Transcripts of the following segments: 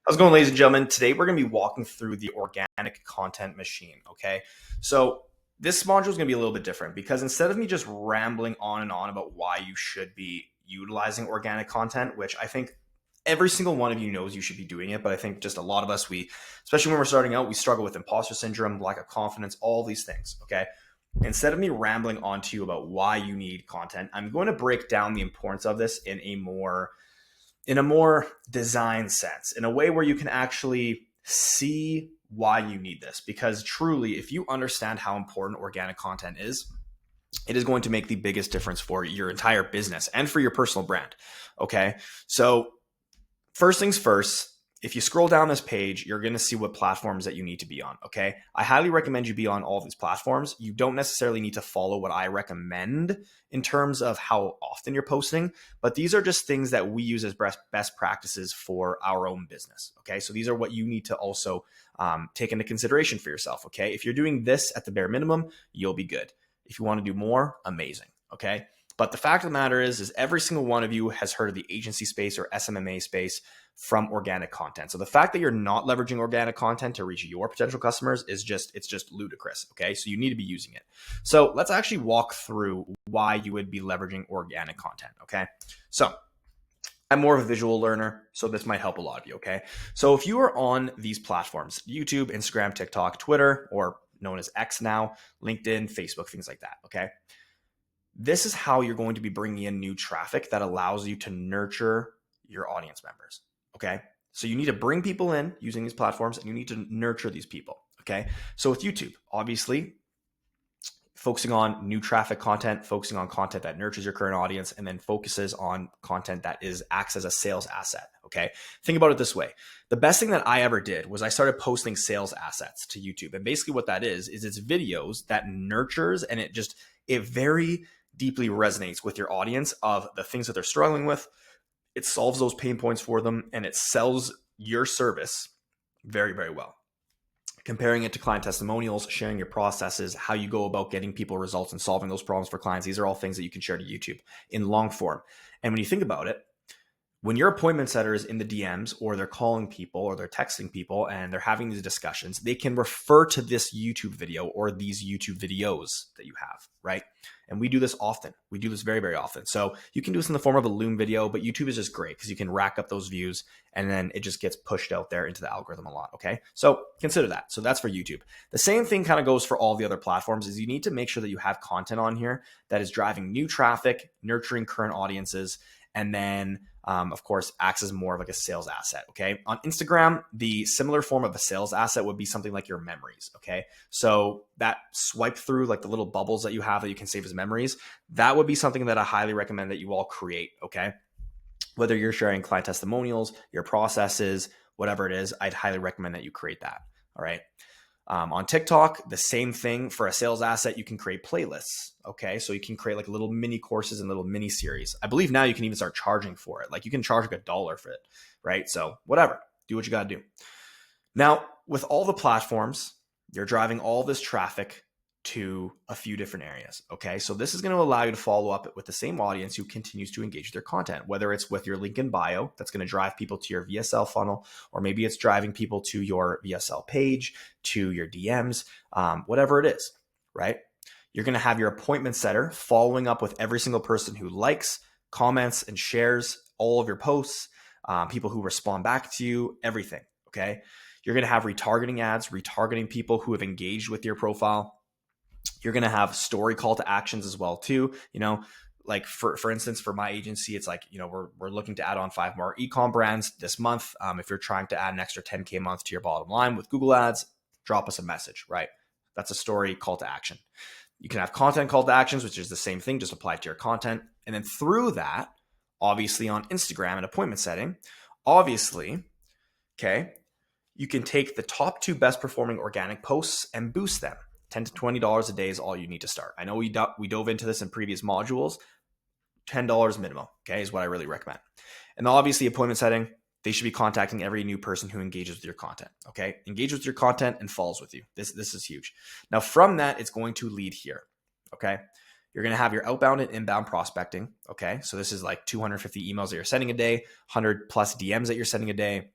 How's it going, ladies and gentlemen? Today we're going to be walking through the organic content machine, okay? So this module is going to be a little bit different because instead of me just rambling on and on about why you should be utilizing organic content, which I think every single one of you knows you should be doing it, but I think just a lot of us, especially when we're starting out, we struggle with imposter syndrome, lack of confidence, all these things, okay? Instead of me rambling on to you about why you need content, I'm going to break down the importance of this in a more design sense, in a way where you can actually see why you need this. Because truly, if you understand how important organic content is, it is going to make the biggest difference for your entire business and for your personal brand. Okay. So first things first, if you scroll down this page, you're going to see what platforms that you need to be on. Okay. I highly recommend you be on all of these platforms. You don't necessarily need to follow what I recommend in terms of how often you're posting, but these are just things that we use as best practices for our own business. Okay. So these are what you need to also take into consideration for yourself. Okay. If you're doing this at the bare minimum, you'll be good. If you want to do more, amazing. Okay. But the fact of the matter is every single one of you has heard of the agency space or SMMA space from organic content. So the fact that you're not leveraging organic content to reach your potential customers is it's just ludicrous. Okay. So you need to be using it. So let's actually walk through why you would be leveraging organic content. Okay. So I'm more of a visual learner, so this might help a lot of you. Okay. So if you are on these platforms, YouTube, Instagram, TikTok, Twitter, or known as X now, LinkedIn, Facebook, things like that. Okay. This is how you're going to be bringing in new traffic that allows you to nurture your audience members. Okay. So you need to bring people in using these platforms and you need to nurture these people. Okay. So with YouTube, obviously focusing on new traffic content, focusing on content that nurtures your current audience, and then focuses on content that acts as a sales asset. Okay. Think about it this way. The best thing that I ever did was I started posting sales assets to YouTube. And basically what that is it's videos that nurtures and it very deeply resonates with your audience of the things that they're struggling with. It solves those pain points for them and it sells your service very, very well. Comparing it to client testimonials, sharing your processes, how you go about getting people results and solving those problems for clients. These are all things that you can share to YouTube in long form. And when you think about it, when your appointment setter is in the DMs or they're calling people or they're texting people and they're having these discussions, they can refer to this YouTube video or these YouTube videos that you have, right? And we do this often. We do this very, very often. So you can do this in the form of a Loom video, but YouTube is just great because you can rack up those views and then it just gets pushed out there into the algorithm a lot, okay? So consider that. So that's for YouTube. The same thing kind of goes for all the other platforms is you need to make sure that you have content on here that is driving new traffic, nurturing current audiences, and then of course, acts as more of like a sales asset. Okay. On Instagram, the similar form of a sales asset would be something like your memories. Okay. So that swipe through like the little bubbles that you have that you can save as memories, that would be something that I highly recommend that you all create. Okay. Whether you're sharing client testimonials, your processes, whatever it is, I'd highly recommend that you create that. All right. On TikTok, the same thing for a sales asset. You can create playlists. Okay. So you can create like little mini courses and little mini series. I believe now you can even start charging for it. Like you can charge like $1 for it. Right. So whatever, do what you got to do. Now with all the platforms, you're driving all this traffic to a few different areas. Okay. So this is going to allow you to follow up with the same audience who continues to engage with your content, whether it's with your link in bio, that's going to drive people to your VSL funnel, or maybe it's driving people to your VSL page, to your DMs, whatever it is, right? You're going to have your appointment setter following up with every single person who likes, comments, and shares all of your posts, people who respond back to you, everything. Okay. You're going to have retargeting ads, retargeting people who have engaged with your profile. You're going to have story call to actions as well too. Like for instance, for my agency, it's like, we're looking to add on 5 more e-com brands this month. If you're trying to add an extra 10K a month to your bottom line with Google ads, drop us a message, right? That's a story call to action. You can have content call to actions, which is the same thing, just applied to your content. And then through that, obviously on Instagram and appointment setting, obviously, okay, you can take the top 2 best performing organic posts and boost them. $10 to $20 a day is all you need to start. I know we dove into this in previous modules. $10 minimum, okay, is what I really recommend. And obviously appointment setting, they should be contacting every new person who engages with your content, okay? Engage with your content and follows with you. This is huge. Now from that, it's going to lead here, okay? You're going to have your outbound and inbound prospecting, okay? So this is like 250 emails that you're sending a day, 100 plus DMs that you're sending a day.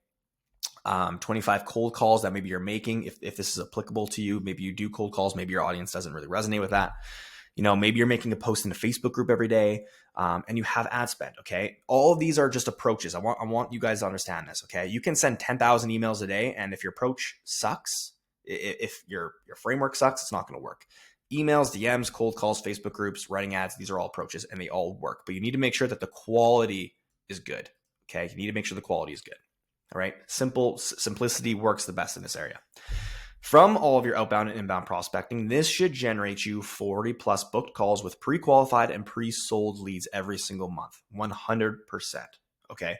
25 cold calls that maybe you're making. If this is applicable to you, maybe you do cold calls, maybe your audience doesn't really resonate with that. Maybe you're making a post in a Facebook group every day, and you have ad spend. Okay. All of these are just approaches. I want you guys to understand this. Okay. You can send 10,000 emails a day. And if your approach sucks, if your framework sucks, it's not going to work. Emails, DMs, cold calls, Facebook groups, writing ads, these are all approaches and they all work, but you need to make sure that the quality is good. Okay. You need to make sure the quality is good. All right. Simplicity works the best in this area. From all of your outbound and inbound prospecting, this should generate you 40 plus booked calls with pre-qualified and pre-sold leads every single month, 100%. Okay.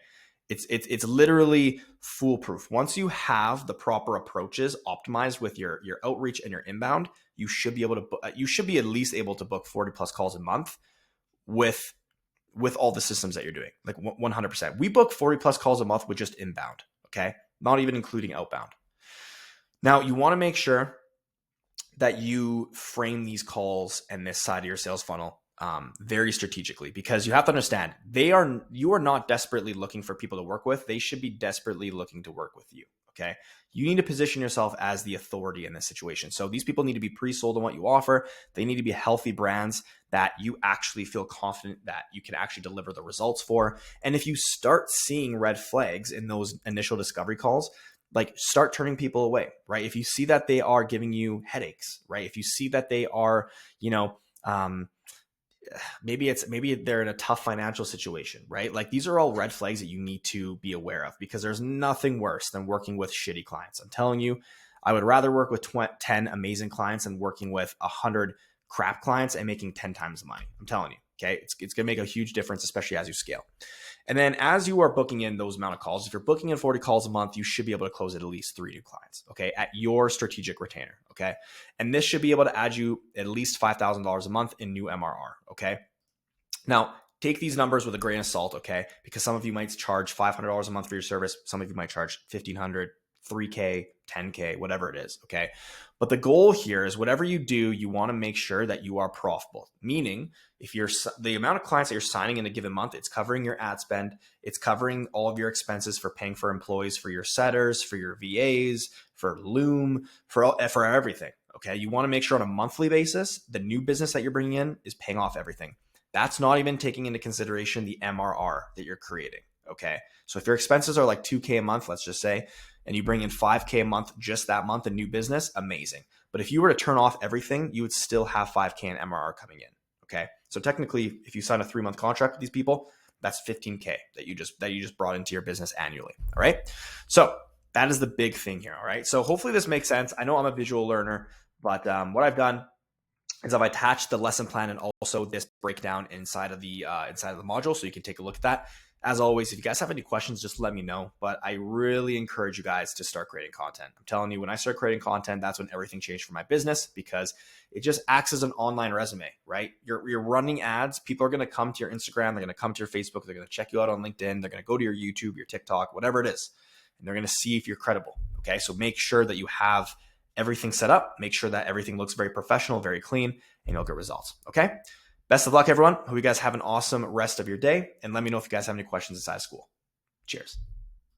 It's literally foolproof. Once you have the proper approaches optimized with your outreach and your inbound, you should be at least able to book 40 plus calls a month with all the systems that you're doing, like 100%. We book 40 plus calls a month with just inbound. Okay. Not even including outbound. Now, you want to make sure that you frame these calls and this side of your sales funnel very strategically, because you have to understand you are not desperately looking for people to work with. They should be desperately looking to work with you. Okay. You need to position yourself as the authority in this situation. So these people need to be pre-sold on what you offer. They need to be healthy brands that you actually feel confident that you can actually deliver the results for. And if you start seeing red flags in those initial discovery calls, like start turning people away, right? If you see that they are giving you headaches, right? If you see that they are, maybe they're in a tough financial situation, right? Like these are all red flags that you need to be aware of, because there's nothing worse than working with shitty clients. I'm telling you, I would rather work with 10 amazing clients than working with 100 crap clients and making 10 times the money. I'm telling you, okay? It's going to make a huge difference, especially as you scale. And then as you are booking in those amount of calls, if you're booking in 40 calls a month, you should be able to close at least 3 new clients, okay, at your strategic retainer, okay? And this should be able to add you at least $5,000 a month in new MRR, okay? Now, take these numbers with a grain of salt, okay? Because some of you might charge $500 a month for your service. Some of you might charge $1,500, $3K, $10K, whatever it is, okay? But the goal here is whatever you do, you want to make sure that you are profitable. Meaning, if the amount of clients that you're signing in a given month, it's covering your ad spend, it's covering all of your expenses for paying for employees, for your setters, for your VAs, for Loom, for everything, okay? You want to make sure on a monthly basis, the new business that you're bringing in is paying off everything. That's not even taking into consideration the MRR that you're creating, okay? So if your expenses are like 2K a month, let's just say, and you bring in 5K a month just that month in new business, amazing. But if you were to turn off everything, you would still have 5K in MRR coming in, okay? So technically, if you sign a 3-month contract with these people, that's 15K that you just brought into your business annually, all right? So that is the big thing here, all right? So hopefully this makes sense. I know I'm a visual learner, but what I've done is I've attached the lesson plan and also this breakdown inside of the module, so you can take a look at that. As always, if you guys have any questions, just let me know. But I really encourage you guys to start creating content. I'm telling you, when I start creating content, that's when everything changed for my business, because it just acts as an online resume, right? You're running ads. People are going to come to your Instagram. They're going to come to your Facebook. They're going to check you out on LinkedIn. They're going to go to your YouTube, your TikTok, whatever it is. And they're going to see if you're credible. Okay. So make sure that you have everything set up. Make sure that everything looks very professional, very clean, and you'll get results. Okay. Best of luck, everyone. Hope you guys have an awesome rest of your day. And let me know if you guys have any questions inside school. Cheers.